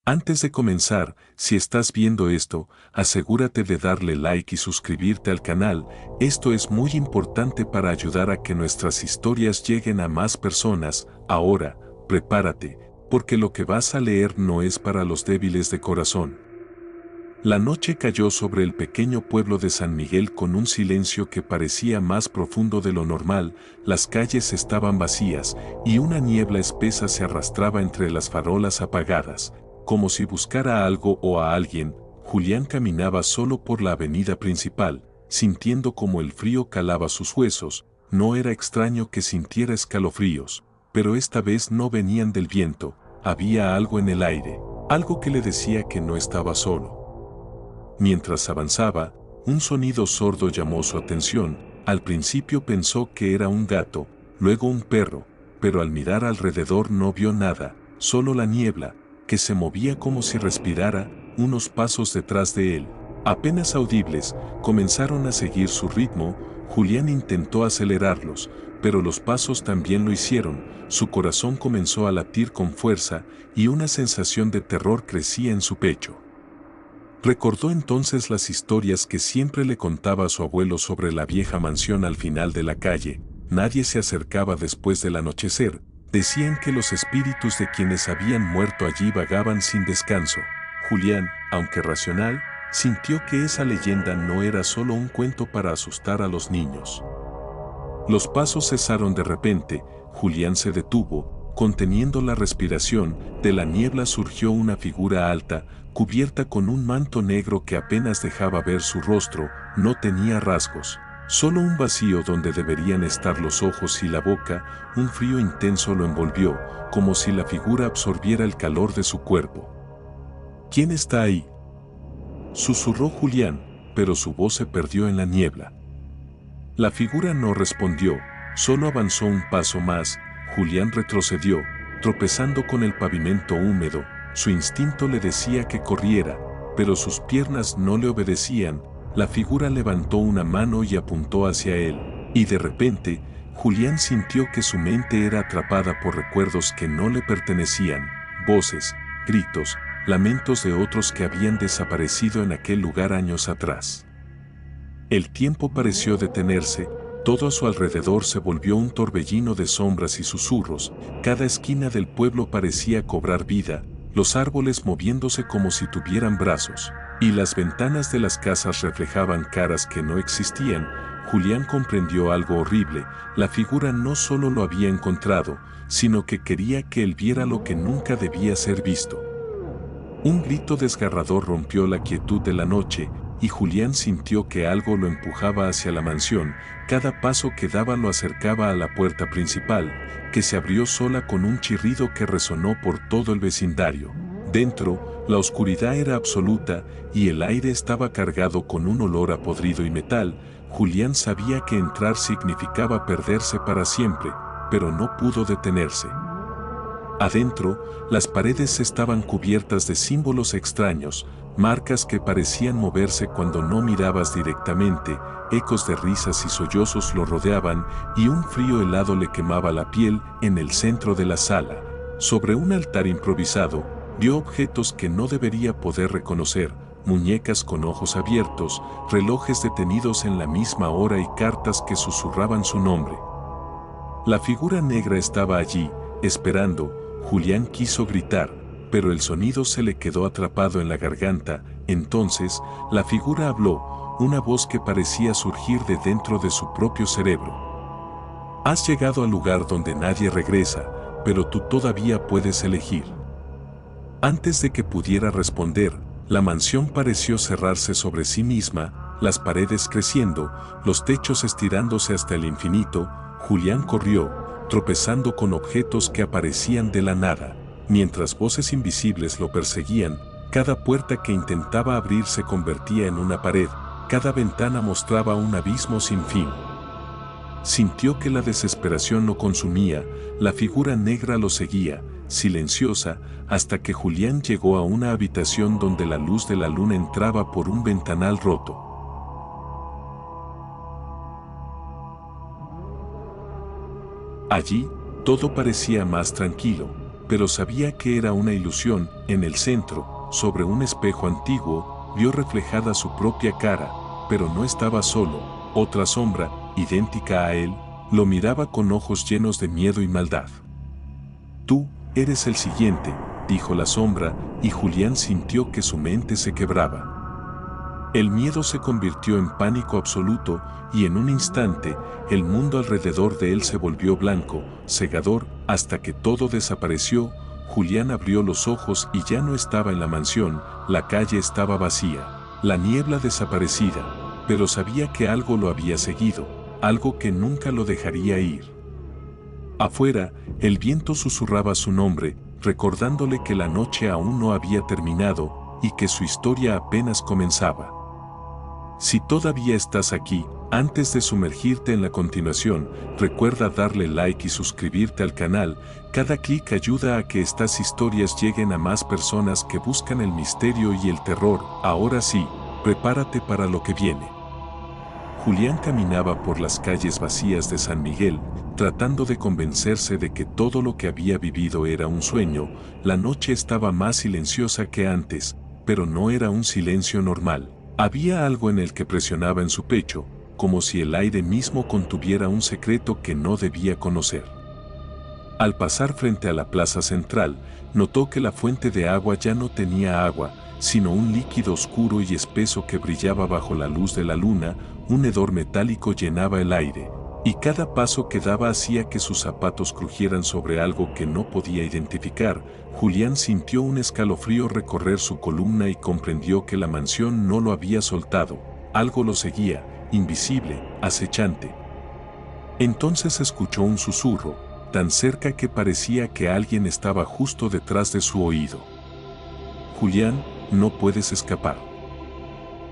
Antes de comenzar, si estás viendo esto, asegúrate de darle like y suscribirte al canal. Esto es muy importante para ayudar a que nuestras historias lleguen a más personas. Ahora, prepárate, porque lo que vas a leer no es para los débiles de corazón. La noche cayó sobre el pequeño pueblo de San Miguel con un silencio que parecía más profundo de lo normal. Las calles estaban vacías y una niebla espesa se arrastraba entre las farolas apagadas. Como si buscara algo o a alguien, Julián caminaba solo por la avenida principal, sintiendo como el frío calaba sus huesos. No era extraño que sintiera escalofríos, pero esta vez no venían del viento, había algo en el aire, algo que le decía que no estaba solo. Mientras avanzaba, un sonido sordo llamó su atención. Al principio pensó que era un gato, luego un perro, pero al mirar alrededor no vio nada, solo la niebla, que se movía como si respirara. Unos pasos detrás de él, apenas audibles, comenzaron a seguir su ritmo. Julián intentó acelerarlos, pero los pasos también lo hicieron. Su corazón comenzó a latir con fuerza y una sensación de terror crecía en su pecho. Recordó entonces las historias que siempre le contaba a su abuelo sobre la vieja mansión al final de la calle. Nadie se acercaba después del anochecer. Decían que los espíritus de quienes habían muerto allí vagaban sin descanso. Julián, aunque racional, sintió que esa leyenda no era solo un cuento para asustar a los niños. Los pasos cesaron de repente. Julián se detuvo, conteniendo la respiración. De la niebla surgió una figura alta, cubierta con un manto negro que apenas dejaba ver su rostro. No tenía rasgos, solo un vacío donde deberían estar los ojos y la boca. Un frío intenso lo envolvió, como si la figura absorbiera el calor de su cuerpo. ¿Quién está ahí?, susurró Julián, pero su voz se perdió en la niebla. La figura no respondió, solo avanzó un paso más. Julián retrocedió, tropezando con el pavimento húmedo. Su instinto le decía que corriera, pero sus piernas no le obedecían. La figura levantó una mano y apuntó hacia él, y de repente, Julián sintió que su mente era atrapada por recuerdos que no le pertenecían, voces, gritos, lamentos de otros que habían desaparecido en aquel lugar años atrás. El tiempo pareció detenerse, todo a su alrededor se volvió un torbellino de sombras y susurros. Cada esquina del pueblo parecía cobrar vida, los árboles moviéndose como si tuvieran brazos, y las ventanas de las casas reflejaban caras que no existían. Julián comprendió algo horrible: la figura no solo lo había encontrado, sino que quería que él viera lo que nunca debía ser visto. Un grito desgarrador rompió la quietud de la noche, y Julián sintió que algo lo empujaba hacia la mansión. Cada paso que daba lo acercaba a la puerta principal, que se abrió sola con un chirrido que resonó por todo el vecindario. Dentro, la oscuridad era absoluta y el aire estaba cargado con un olor a podrido y metal. Julián sabía que entrar significaba perderse para siempre, pero no pudo detenerse. Adentro, las paredes estaban cubiertas de símbolos extraños, marcas que parecían moverse cuando no mirabas directamente. Ecos de risas y sollozos lo rodeaban, y un frío helado le quemaba la piel. En el centro de la sala, sobre un altar improvisado, vio objetos que no debería poder reconocer: muñecas con ojos abiertos, relojes detenidos en la misma hora y cartas que susurraban su nombre. La figura negra estaba allí, esperando. Julián quiso gritar, pero el sonido se le quedó atrapado en la garganta. Entonces, la figura habló, una voz que parecía surgir de dentro de su propio cerebro. Has llegado al lugar donde nadie regresa, pero tú todavía puedes elegir. Antes de que pudiera responder, la mansión pareció cerrarse sobre sí misma, las paredes creciendo, los techos estirándose hasta el infinito. Julián corrió, tropezando con objetos que aparecían de la nada, mientras voces invisibles lo perseguían. Cada puerta que intentaba abrir se convertía en una pared, cada ventana mostraba un abismo sin fin. Sintió que la desesperación lo consumía. La figura negra lo seguía, silenciosa, hasta que Julián llegó a una habitación donde la luz de la luna entraba por un ventanal roto. Allí, todo parecía más tranquilo. pero sabía que era una ilusión. En el centro, sobre un espejo antiguo, vio reflejada su propia cara, pero no estaba solo. Otra sombra, idéntica a él, lo miraba con ojos llenos de miedo y maldad. «Tú eres el siguiente», dijo la sombra, y Julián sintió que su mente se quebraba. El miedo se convirtió en pánico absoluto, y en un instante, el mundo alrededor de él se volvió blanco, cegador, hasta que todo desapareció. Julián abrió los ojos y ya no estaba en la mansión, la calle estaba vacía, la niebla desaparecida, pero sabía que algo lo había seguido, algo que nunca lo dejaría ir. Afuera, el viento susurraba su nombre, recordándole que la noche aún no había terminado y que su historia apenas comenzaba. Si todavía estás aquí, antes de sumergirte en la continuación, recuerda darle like y suscribirte al canal. Cada clic ayuda a que estas historias lleguen a más personas que buscan el misterio y el terror. Ahora sí, prepárate para lo que viene. Julián caminaba por las calles vacías de San Miguel, tratando de convencerse de que todo lo que había vivido era un sueño. La noche estaba más silenciosa que antes, pero no era un silencio normal. Había algo en el que presionaba en su pecho, como si el aire mismo contuviera un secreto que no debía conocer. Al pasar frente a la plaza central, notó que la fuente de agua ya no tenía agua, sino un líquido oscuro y espeso que brillaba bajo la luz de la luna. Un hedor metálico llenaba el aire, y cada paso que daba hacía que sus zapatos crujieran sobre algo que no podía identificar. Julián sintió un escalofrío recorrer su columna y comprendió que la mansión no lo había soltado. Algo lo seguía, invisible, acechante. Entonces escuchó un susurro, tan cerca que parecía que alguien estaba justo detrás de su oído. «Julián, no puedes escapar».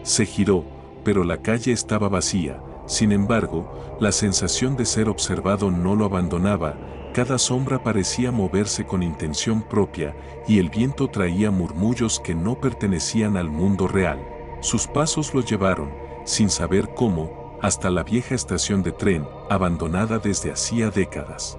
Se giró, pero la calle estaba vacía. Sin embargo, la sensación de ser observado no lo abandonaba. Cada sombra parecía moverse con intención propia, y el viento traía murmullos que no pertenecían al mundo real. Sus pasos lo llevaron, sin saber cómo, hasta la vieja estación de tren, abandonada desde hacía décadas.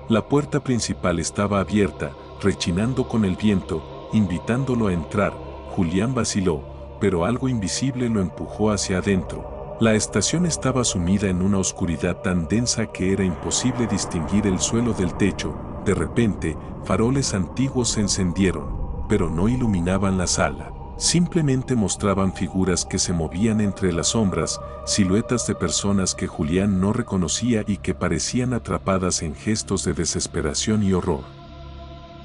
La puerta principal estaba abierta, rechinando con el viento, invitándolo a entrar. Julián vaciló, pero algo invisible lo empujó hacia adentro. La estación estaba sumida en una oscuridad tan densa que era imposible distinguir el suelo del techo. De repente, faroles antiguos se encendieron, pero no iluminaban la sala. Simplemente mostraban figuras que se movían entre las sombras, siluetas de personas que Julián no reconocía y que parecían atrapadas en gestos de desesperación y horror.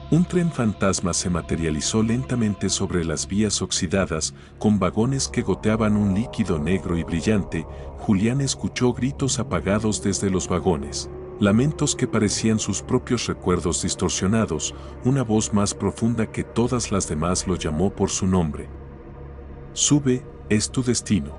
Un tren fantasma se materializó lentamente sobre las vías oxidadas, con vagones que goteaban un líquido negro y brillante. Julián escuchó gritos apagados desde los vagones, lamentos que parecían sus propios recuerdos distorsionados. Una voz más profunda que todas las demás lo llamó por su nombre. «Sube, es tu destino».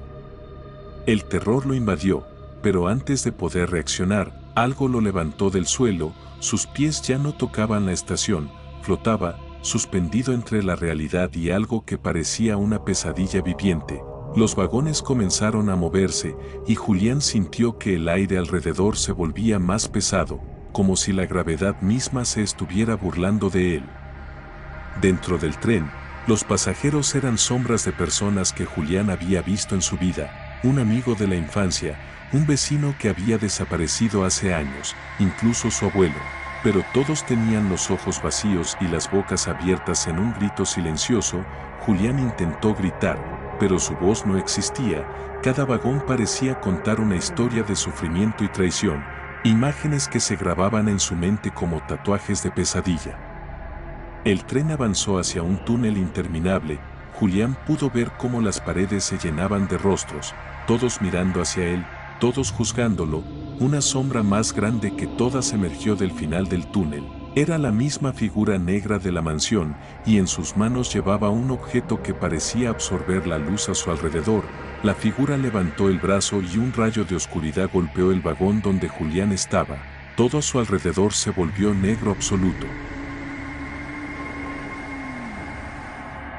El terror lo invadió, pero antes de poder reaccionar, algo lo levantó del suelo. Sus pies ya no tocaban la estación, flotaba, suspendido entre la realidad y algo que parecía una pesadilla viviente. Los vagones comenzaron a moverse, y Julián sintió que el aire alrededor se volvía más pesado, como si la gravedad misma se estuviera burlando de él. Dentro del tren, los pasajeros eran sombras de personas que Julián había visto en su vida: un amigo de la infancia, un vecino que había desaparecido hace años, incluso su abuelo. Pero todos tenían los ojos vacíos y las bocas abiertas en un grito silencioso. Julián intentó gritar, pero su voz no existía. Cada vagón parecía contar una historia de sufrimiento y traición, imágenes que se grababan en su mente como tatuajes de pesadilla. El tren avanzó hacia un túnel interminable. Julián pudo ver cómo las paredes se llenaban de rostros, todos mirando hacia él, todos juzgándolo. Una sombra más grande que todas emergió del final del túnel. Era la misma figura negra de la mansión, y en sus manos llevaba un objeto que parecía absorber la luz a su alrededor. La figura levantó el brazo y un rayo de oscuridad golpeó el vagón donde Julián estaba. Todo a su alrededor se volvió negro absoluto.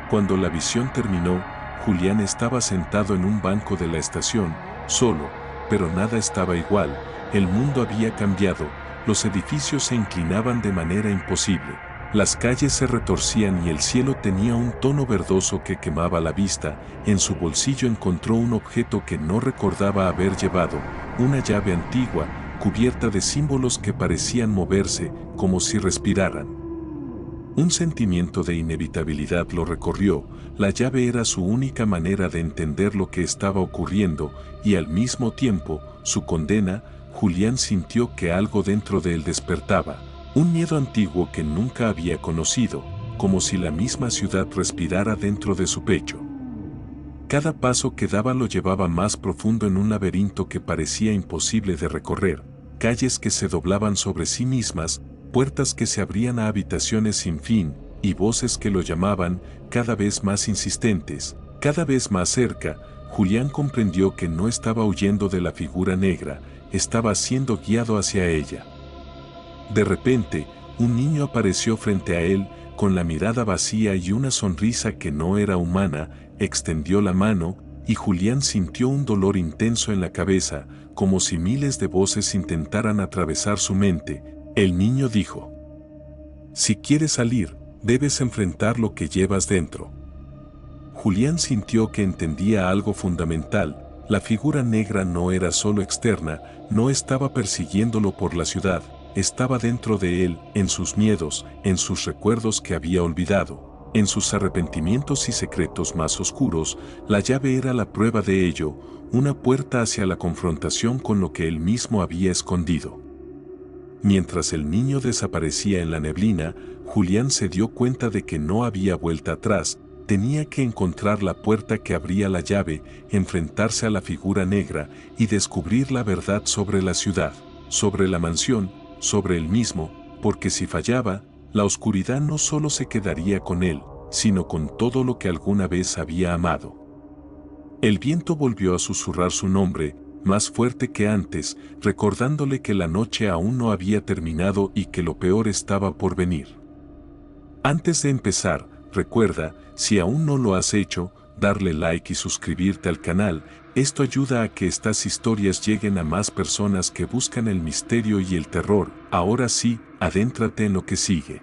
Cuando la visión terminó, Julián estaba sentado en un banco de la estación, solo, pero nada estaba igual. El mundo había cambiado. los edificios se inclinaban de manera imposible. Las calles se retorcían y el cielo tenía un tono verdoso que quemaba la vista. En su bolsillo encontró un objeto que no recordaba haber llevado, una llave antigua, cubierta de símbolos que parecían moverse, como si respiraran. Un sentimiento de inevitabilidad lo recorrió. La llave era su única manera de entender lo que estaba ocurriendo, y al mismo tiempo, su condena. Julián sintió que algo dentro de él despertaba, un miedo antiguo que nunca había conocido, como si la misma ciudad respirara dentro de su pecho. Cada paso que daba lo llevaba más profundo en un laberinto que parecía imposible de recorrer, calles que se doblaban sobre sí mismas, puertas que se abrían a habitaciones sin fin, y voces que lo llamaban, cada vez más insistentes, cada vez más cerca. Julián comprendió que no estaba huyendo de la figura negra, estaba siendo guiado hacia ella. De repente, un niño apareció frente a él, con la mirada vacía y una sonrisa que no era humana. Extendió la mano, y Julián sintió un dolor intenso en la cabeza, como si miles de voces intentaran atravesar su mente. El niño dijo: «Si quieres salir, debes enfrentar lo que llevas dentro». Julián sintió que entendía algo fundamental. La figura negra no era solo externa, no estaba persiguiéndolo por la ciudad, estaba dentro de él, en sus miedos, en sus recuerdos que había olvidado, en sus arrepentimientos y secretos más oscuros. La llave era la prueba de ello, una puerta hacia la confrontación con lo que él mismo había escondido. Mientras el niño desaparecía en la neblina, Julián se dio cuenta de que no había vuelta atrás. Tenía que encontrar la puerta que abría la llave, enfrentarse a la figura negra y descubrir la verdad sobre la ciudad, sobre la mansión, sobre él mismo, porque si fallaba, la oscuridad no solo se quedaría con él, sino con todo lo que alguna vez había amado. El viento volvió a susurrar su nombre, más fuerte que antes, recordándole que la noche aún no había terminado y que lo peor estaba por venir. Antes de empezar, recuerda, si aún no lo has hecho, darle like y suscribirte al canal. Esto ayuda a que estas historias lleguen a más personas que buscan el misterio y el terror. Ahora sí, adéntrate en lo que sigue.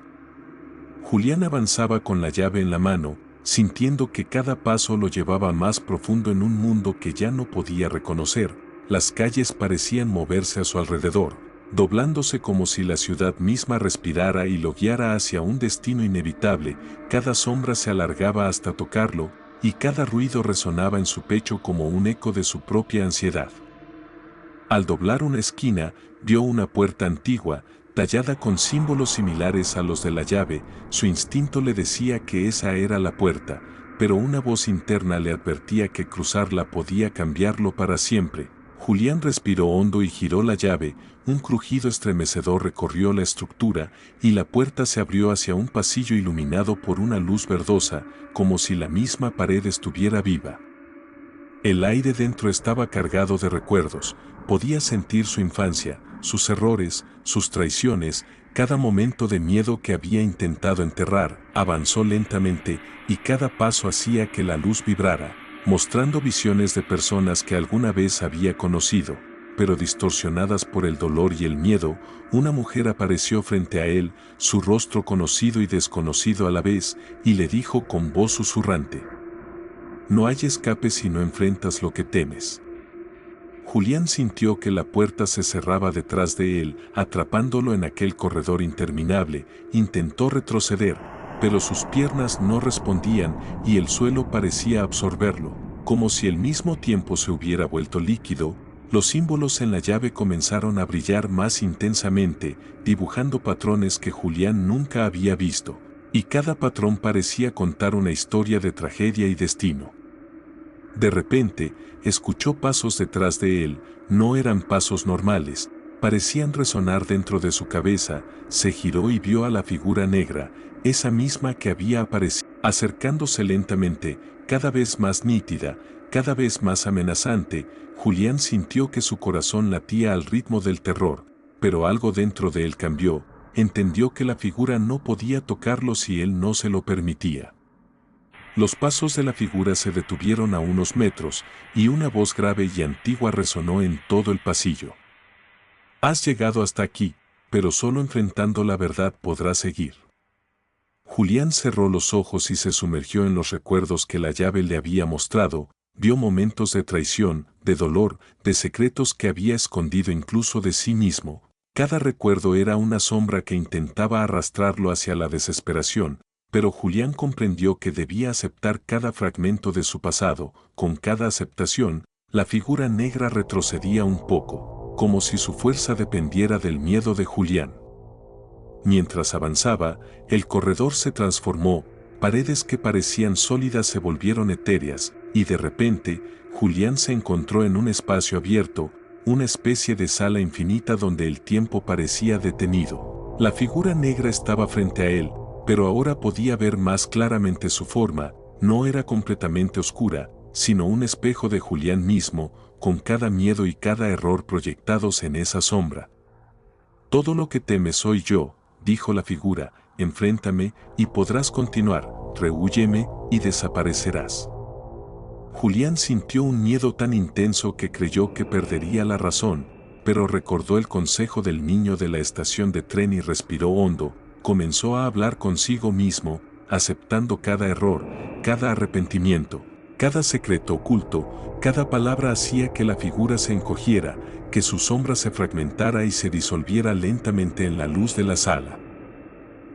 Julián avanzaba con la llave en la mano, sintiendo que cada paso lo llevaba más profundo en un mundo que ya no podía reconocer. Las calles parecían moverse a su alrededor, doblándose como si la ciudad misma respirara y lo guiara hacia un destino inevitable. Cada sombra se alargaba hasta tocarlo, y cada ruido resonaba en su pecho como un eco de su propia ansiedad. Al doblar una esquina, vio una puerta antigua, tallada con símbolos similares a los de la llave. Su instinto le decía que esa era la puerta, pero una voz interna le advertía que cruzarla podía cambiarlo para siempre. Julián respiró hondo y giró la llave. Un crujido estremecedor recorrió la estructura, y la puerta se abrió hacia un pasillo iluminado por una luz verdosa, como si la misma pared estuviera viva. El aire dentro estaba cargado de recuerdos. Podía sentir su infancia, sus errores, sus traiciones, cada momento de miedo que había intentado enterrar. Avanzó lentamente, y cada paso hacía que la luz vibrara, mostrando visiones de personas que alguna vez había conocido, pero distorsionadas por el dolor y el miedo. Una mujer apareció frente a él, su rostro conocido y desconocido a la vez, y le dijo con voz susurrante: «No hay escape si no enfrentas lo que temes». Julián sintió que la puerta se cerraba detrás de él, atrapándolo en aquel corredor interminable. Intentó retroceder, pero sus piernas no respondían y el suelo parecía absorberlo, como si al mismo tiempo se hubiera vuelto líquido. Los símbolos en la llave comenzaron a brillar más intensamente, dibujando patrones que Julián nunca había visto, y cada patrón parecía contar una historia de tragedia y destino. De repente, escuchó pasos detrás de él. No eran pasos normales, parecían resonar dentro de su cabeza. Se giró y vio a la figura negra, esa misma que había aparecido, acercándose lentamente, cada vez más nítida, cada vez más amenazante. Julián sintió que su corazón latía al ritmo del terror, pero algo dentro de él cambió. Entendió que la figura no podía tocarlo si él no se lo permitía. Los pasos de la figura se detuvieron a unos metros, y una voz grave y antigua resonó en todo el pasillo. «Has llegado hasta aquí, pero solo enfrentando la verdad podrá seguir. Julián cerró los ojos y se sumergió en los recuerdos que la llave le había mostrado. Vio momentos de traición, de dolor, de secretos que había escondido incluso de sí mismo. Cada recuerdo era una sombra que intentaba arrastrarlo hacia la desesperación, pero Julián comprendió que debía aceptar cada fragmento de su pasado. Con cada aceptación, la figura negra retrocedía un poco, como si su fuerza dependiera del miedo de Julián. Mientras avanzaba, el corredor se transformó, paredes que parecían sólidas se volvieron etéreas, y de repente, Julián se encontró en un espacio abierto, una especie de sala infinita donde el tiempo parecía detenido. La figura negra estaba frente a él, pero ahora podía ver más claramente su forma. No era completamente oscura, sino un espejo de Julián mismo, con cada miedo y cada error proyectados en esa sombra. «Todo lo que temes soy yo», dijo la figura, «enfréntame y podrás continuar, rehúyeme y desaparecerás». Julián sintió un miedo tan intenso que creyó que perdería la razón, pero recordó el consejo del niño de la estación de tren y respiró hondo. Comenzó a hablar consigo mismo, aceptando cada error, cada arrepentimiento, cada secreto oculto. Cada palabra hacía que la figura se encogiera, que su sombra se fragmentara y se disolviera lentamente en la luz de la sala.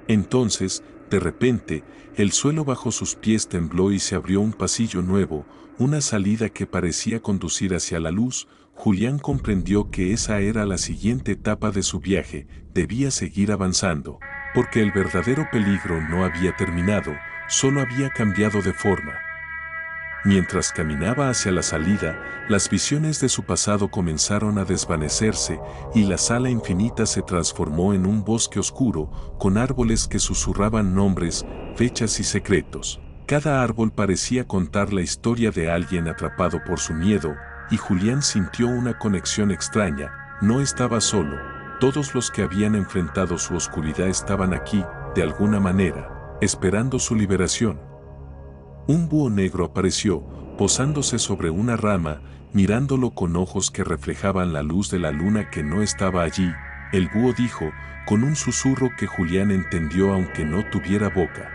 Entonces, de repente, el suelo bajo sus pies tembló y se abrió un pasillo nuevo, una salida que parecía conducir hacia la luz. Julián comprendió que esa era la siguiente etapa de su viaje. Debía seguir avanzando, porque el verdadero peligro no había terminado, solo había cambiado de forma. Mientras caminaba hacia la salida, las visiones de su pasado comenzaron a desvanecerse y la sala infinita se transformó en un bosque oscuro, con árboles que susurraban nombres, fechas y secretos. Cada árbol parecía contar la historia de alguien atrapado por su miedo, y Julián sintió una conexión extraña. No estaba solo, todos los que habían enfrentado su oscuridad estaban aquí, de alguna manera, esperando su liberación. Un búho negro apareció, posándose sobre una rama, mirándolo con ojos que reflejaban la luz de la luna que no estaba allí. El búho dijo, con un susurro que Julián entendió aunque no tuviera boca: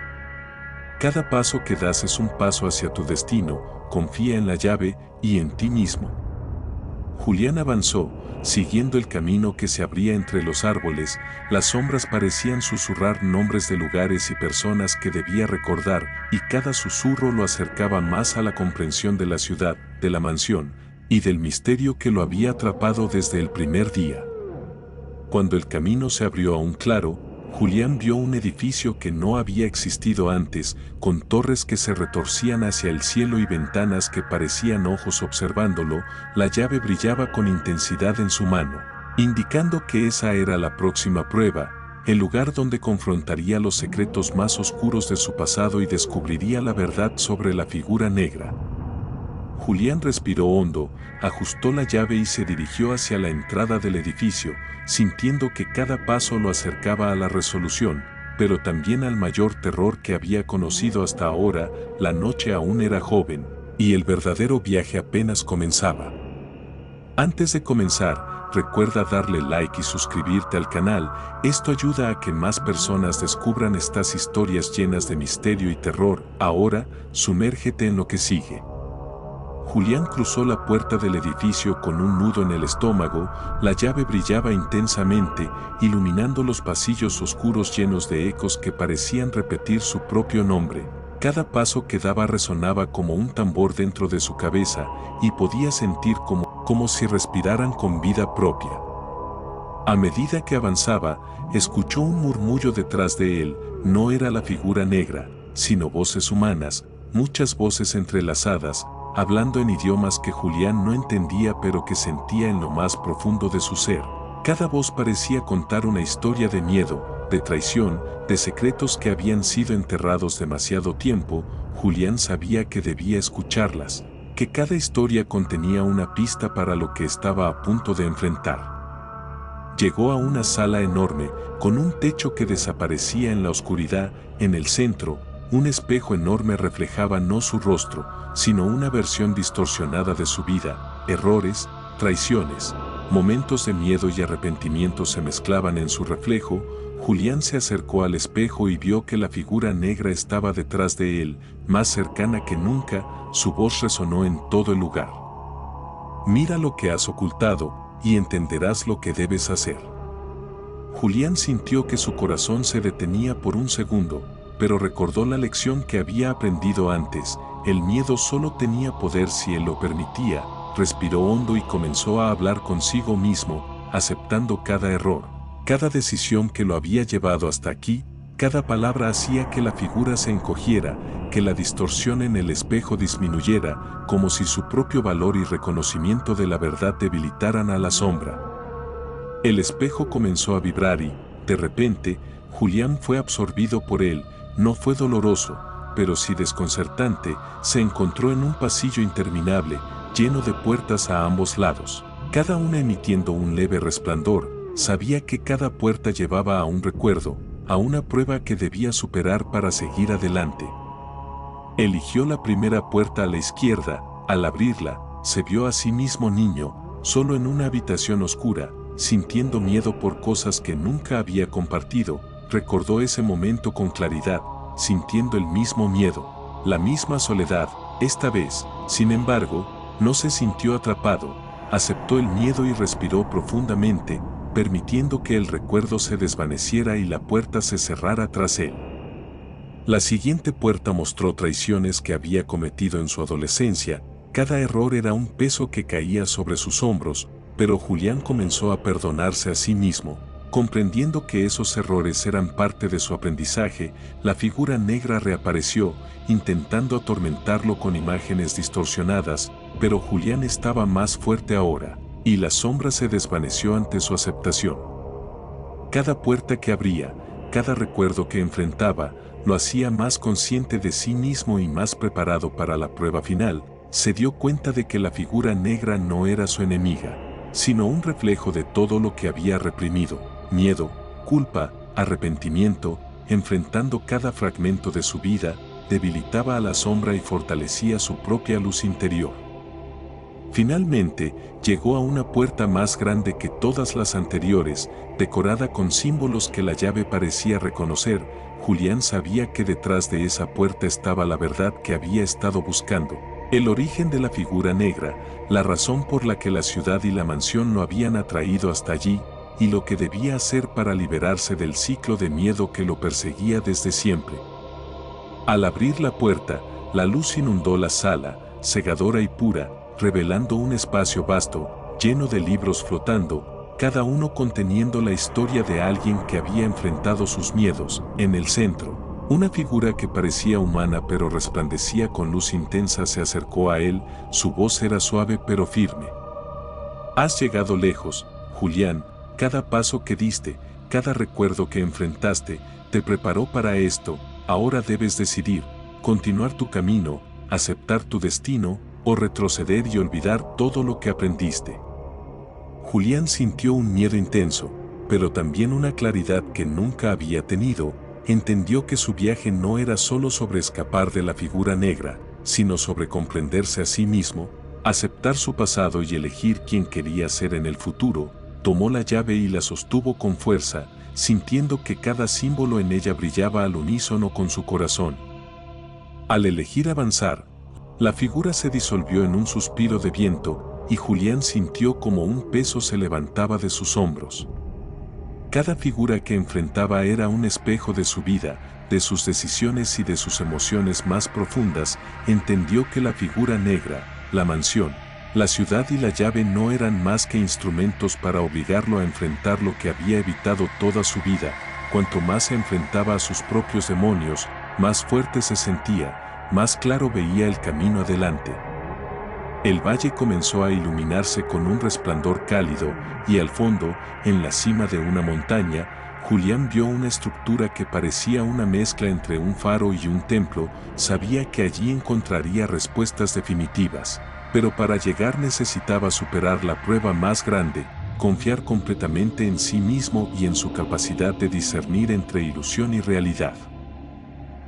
«Cada paso que das es un paso hacia tu destino, confía en la llave y en ti mismo». Julián avanzó, siguiendo el camino que se abría entre los árboles. Las sombras parecían susurrar nombres de lugares y personas que debía recordar, y cada susurro lo acercaba más a la comprensión de la ciudad, de la mansión, y del misterio que lo había atrapado desde el primer día. Cuando el camino se abrió a un claro, Julián vio un edificio que no había existido antes, con torres que se retorcían hacia el cielo y ventanas que parecían ojos observándolo. La llave brillaba con intensidad en su mano, indicando que esa era la próxima prueba, el lugar donde confrontaría los secretos más oscuros de su pasado y descubriría la verdad sobre la figura negra. Julián respiró hondo, ajustó la llave y se dirigió hacia la entrada del edificio, sintiendo que cada paso lo acercaba a la resolución, pero también al mayor terror que había conocido hasta ahora. La noche aún era joven, y el verdadero viaje apenas comenzaba. Antes de comenzar, recuerda darle like y suscribirte al canal. Esto ayuda a que más personas descubran estas historias llenas de misterio y terror. Ahora, sumérgete en lo que sigue. Julián cruzó la puerta del edificio con un nudo en el estómago. La llave brillaba intensamente, iluminando los pasillos oscuros llenos de ecos que parecían repetir su propio nombre. Cada paso que daba resonaba como un tambor dentro de su cabeza, y podía sentir como si respiraran con vida propia. A medida que avanzaba, escuchó un murmullo detrás de él. No era la figura negra, sino voces humanas, muchas voces entrelazadas, hablando en idiomas que Julián no entendía pero que sentía en lo más profundo de su ser. Cada voz parecía contar una historia de miedo, de traición, de secretos que habían sido enterrados demasiado tiempo. Julián sabía que debía escucharlas, que cada historia contenía una pista para lo que estaba a punto de enfrentar. Llegó a una sala enorme, con un techo que desaparecía en la oscuridad. En el centro, un espejo enorme reflejaba no su rostro, sino una versión distorsionada de su vida, errores, traiciones, Momentos de miedo y arrepentimiento se mezclaban en su reflejo. Julián se acercó al espejo y vio que la figura negra estaba detrás de él, más cercana que nunca. Su voz resonó en todo el lugar. Mira lo que has ocultado, y entenderás lo que debes hacer. Julián sintió que su corazón se detenía por un segundo, pero recordó la lección que había aprendido antes. El miedo solo tenía poder si él lo permitía. Respiró hondo y comenzó a hablar consigo mismo, aceptando cada error, cada decisión que lo había llevado hasta aquí. Cada palabra hacía que la figura se encogiera, que la distorsión en el espejo disminuyera, como si su propio valor y reconocimiento de la verdad debilitaran a la sombra. El espejo comenzó a vibrar y, de repente, Julián fue absorbido por él. No fue doloroso, pero sí desconcertante. Se encontró en un pasillo interminable, lleno de puertas a ambos lados, cada una emitiendo un leve resplandor. Sabía que cada puerta llevaba a un recuerdo, a una prueba que debía superar para seguir adelante. Eligió la primera puerta a la izquierda. Al abrirla, se vio a sí mismo niño, solo en una habitación oscura, sintiendo miedo por cosas que nunca había compartido. Recordó ese momento con claridad, sintiendo el mismo miedo, la misma soledad. Esta vez, sin embargo, no se sintió atrapado. Aceptó el miedo y respiró profundamente, permitiendo que el recuerdo se desvaneciera y la puerta se cerrara tras él. La siguiente puerta mostró traiciones que había cometido en su adolescencia. Cada error era un peso que caía sobre sus hombros, pero Julián comenzó a perdonarse a sí mismo, comprendiendo que esos errores eran parte de su aprendizaje. La figura negra reapareció, intentando atormentarlo con imágenes distorsionadas, pero Julián estaba más fuerte ahora, y la sombra se desvaneció ante su aceptación. Cada puerta que abría, cada recuerdo que enfrentaba, lo hacía más consciente de sí mismo y más preparado para la prueba final. Se dio cuenta de que la figura negra no era su enemiga, sino un reflejo de todo lo que había reprimido: miedo, culpa, arrepentimiento. Enfrentando cada fragmento de su vida, debilitaba a la sombra y fortalecía su propia luz interior. Finalmente, llegó a una puerta más grande que todas las anteriores, decorada con símbolos que la llave parecía reconocer. Julián sabía que detrás de esa puerta estaba la verdad que había estado buscando, el origen de la figura negra, la razón por la que la ciudad y la mansión lo habían atraído hasta allí, y lo que debía hacer para liberarse del ciclo de miedo que lo perseguía desde siempre. Al abrir la puerta, la luz inundó la sala, cegadora y pura, revelando un espacio vasto, lleno de libros flotando, cada uno conteniendo la historia de alguien que había enfrentado sus miedos. En el centro, una figura que parecía humana pero resplandecía con luz intensa se acercó a él. Su voz era suave pero firme. Has llegado lejos, Julián. Cada paso que diste, cada recuerdo que enfrentaste, te preparó para esto. Ahora debes decidir: continuar tu camino, aceptar tu destino, o retroceder y olvidar todo lo que aprendiste. Julián sintió un miedo intenso, pero también una claridad que nunca había tenido. Entendió que su viaje no era solo sobre escapar de la figura negra, sino sobre comprenderse a sí mismo, aceptar su pasado y elegir quién quería ser en el futuro. Tomó la llave y la sostuvo con fuerza, sintiendo que cada símbolo en ella brillaba al unísono con su corazón. Al elegir avanzar, la figura se disolvió en un suspiro de viento, y Julián sintió como un peso se levantaba de sus hombros. Cada figura que enfrentaba era un espejo de su vida, de sus decisiones y de sus emociones más profundas. Entendió que la figura negra, la mansión, la ciudad y la llave no eran más que instrumentos para obligarlo a enfrentar lo que había evitado toda su vida. Cuanto más se enfrentaba a sus propios demonios, más fuerte se sentía, más claro veía el camino adelante. El valle comenzó a iluminarse con un resplandor cálido, y al fondo, en la cima de una montaña, Julián vio una estructura que parecía una mezcla entre un faro y un templo. Sabía que allí encontraría respuestas definitivas, pero para llegar necesitaba superar la prueba más grande: confiar completamente en sí mismo y en su capacidad de discernir entre ilusión y realidad.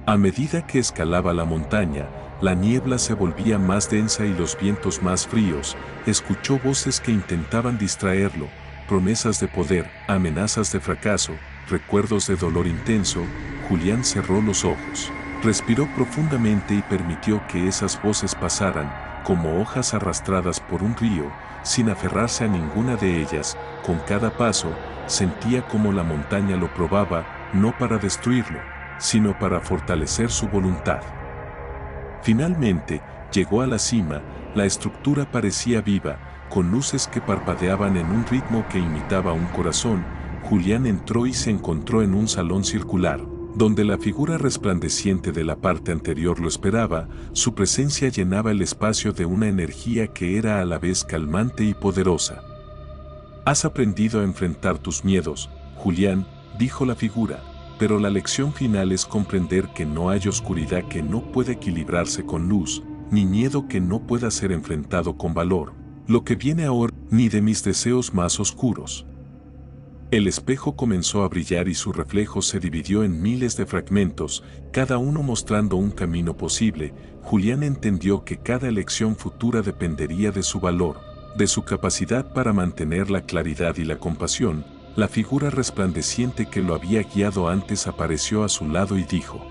A medida que escalaba la montaña, la niebla se volvía más densa y los vientos más fríos. Escuchó voces que intentaban distraerlo, promesas de poder, amenazas de fracaso, recuerdos de dolor intenso. Julián cerró los ojos, respiró profundamente y permitió que esas voces pasaran, como hojas arrastradas por un río, sin aferrarse a ninguna de ellas. Con cada paso, sentía como la montaña lo probaba, no para destruirlo, sino para fortalecer su voluntad. Finalmente, llegó a la cima. La estructura parecía viva, con luces que parpadeaban en un ritmo que imitaba un corazón. Julián entró y se encontró en un salón circular, donde la figura resplandeciente de la parte anterior lo esperaba. Su presencia llenaba el espacio de una energía que era a la vez calmante y poderosa. Has aprendido a enfrentar tus miedos, Julián, dijo la figura, pero la lección final es comprender que no hay oscuridad que no pueda equilibrarse con luz, ni miedo que no pueda ser enfrentado con valor. Lo que viene ahora, ni de mis deseos más oscuros. El espejo comenzó a brillar y su reflejo se dividió en miles de fragmentos, cada uno mostrando un camino posible. Julián entendió que cada elección futura dependería de su valor, de su capacidad para mantener la claridad y la compasión. La figura resplandeciente que lo había guiado antes apareció a su lado y dijo: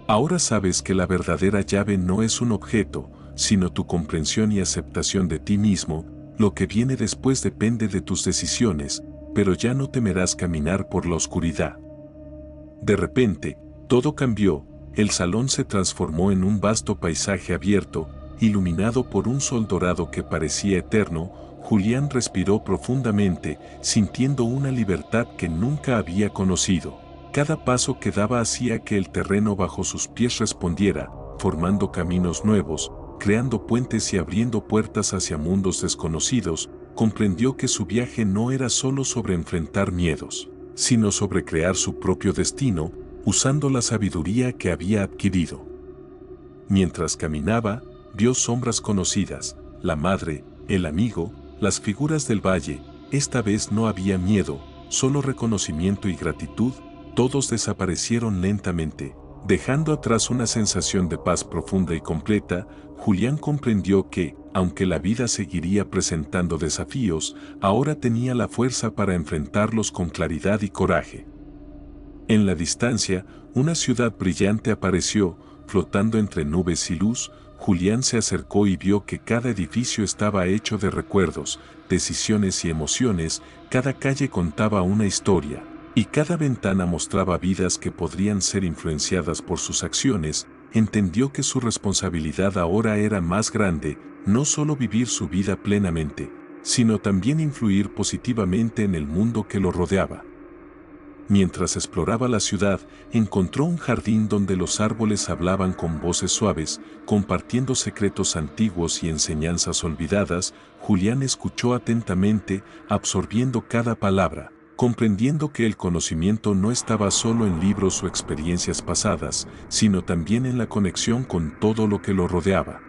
ahora sabes que la verdadera llave no es un objeto, sino tu comprensión y aceptación de ti mismo. Lo que viene después depende de tus decisiones, pero ya no temerás caminar por la oscuridad. De repente, todo cambió. El salón se transformó en un vasto paisaje abierto, iluminado por un sol dorado que parecía eterno. Julián respiró profundamente, sintiendo una libertad que nunca había conocido. Cada paso que daba hacía que el terreno bajo sus pies respondiera, formando caminos nuevos, creando puentes y abriendo puertas hacia mundos desconocidos. Comprendió que su viaje no era solo sobre enfrentar miedos, sino sobre crear su propio destino, usando la sabiduría que había adquirido. Mientras caminaba, vio sombras conocidas, la madre, el amigo, las figuras del valle. Esta vez no había miedo, solo reconocimiento y gratitud. Todos desaparecieron lentamente, dejando atrás una sensación de paz profunda y completa. Julián comprendió que, aunque la vida seguiría presentando desafíos, ahora tenía la fuerza para enfrentarlos con claridad y coraje. En la distancia, una ciudad brillante apareció, flotando entre nubes y luz. Julián se acercó y vio que cada edificio estaba hecho de recuerdos, decisiones y emociones. Cada calle contaba una historia, y cada ventana mostraba vidas que podrían ser influenciadas por sus acciones. Entendió que su responsabilidad ahora era más grande, no solo vivir su vida plenamente, sino también influir positivamente en el mundo que lo rodeaba. Mientras exploraba la ciudad, encontró un jardín donde los árboles hablaban con voces suaves, compartiendo secretos antiguos y enseñanzas olvidadas. Julián escuchó atentamente, absorbiendo cada palabra, comprendiendo que el conocimiento no estaba solo en libros o experiencias pasadas, sino también en la conexión con todo lo que lo rodeaba.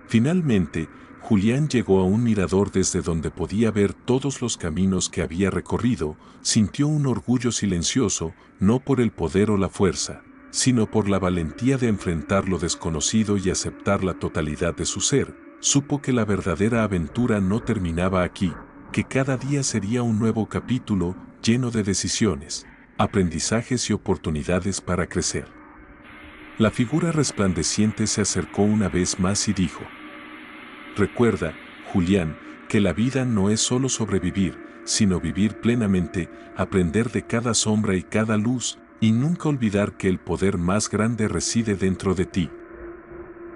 Finalmente, Julián llegó a un mirador desde donde podía ver todos los caminos que había recorrido. Sintió un orgullo silencioso, no por el poder o la fuerza, sino por la valentía de enfrentar lo desconocido y aceptar la totalidad de su ser. Supo que la verdadera aventura no terminaba aquí, que cada día sería un nuevo capítulo, lleno de decisiones, aprendizajes y oportunidades para crecer. La figura resplandeciente se acercó una vez más y dijo: recuerda, Julián, que la vida no es solo sobrevivir, sino vivir plenamente, aprender de cada sombra y cada luz, y nunca olvidar que el poder más grande reside dentro de ti.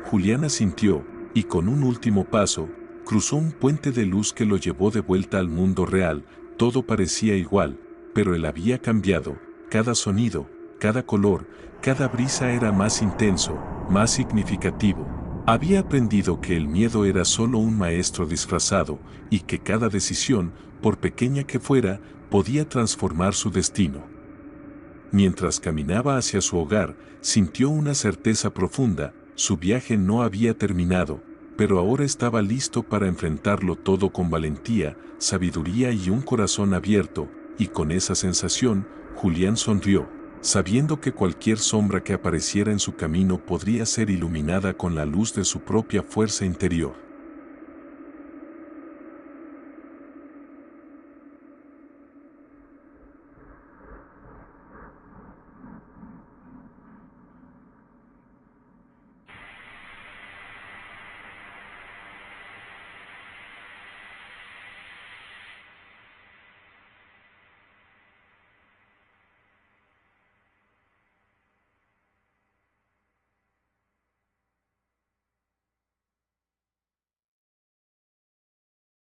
Julián asintió, y con un último paso, cruzó un puente de luz que lo llevó de vuelta al mundo real. Todo parecía igual, pero él había cambiado. Cada sonido, cada color, cada brisa era más intenso, más significativo. Había aprendido que el miedo era solo un maestro disfrazado, y que cada decisión, por pequeña que fuera, podía transformar su destino. Mientras caminaba hacia su hogar, sintió una certeza profunda: su viaje no había terminado, pero ahora estaba listo para enfrentarlo todo con valentía, sabiduría y un corazón abierto. Y con esa sensación, Julián sonrió. sabiendo que cualquier sombra que apareciera en su camino podría ser iluminada con la luz de su propia fuerza interior.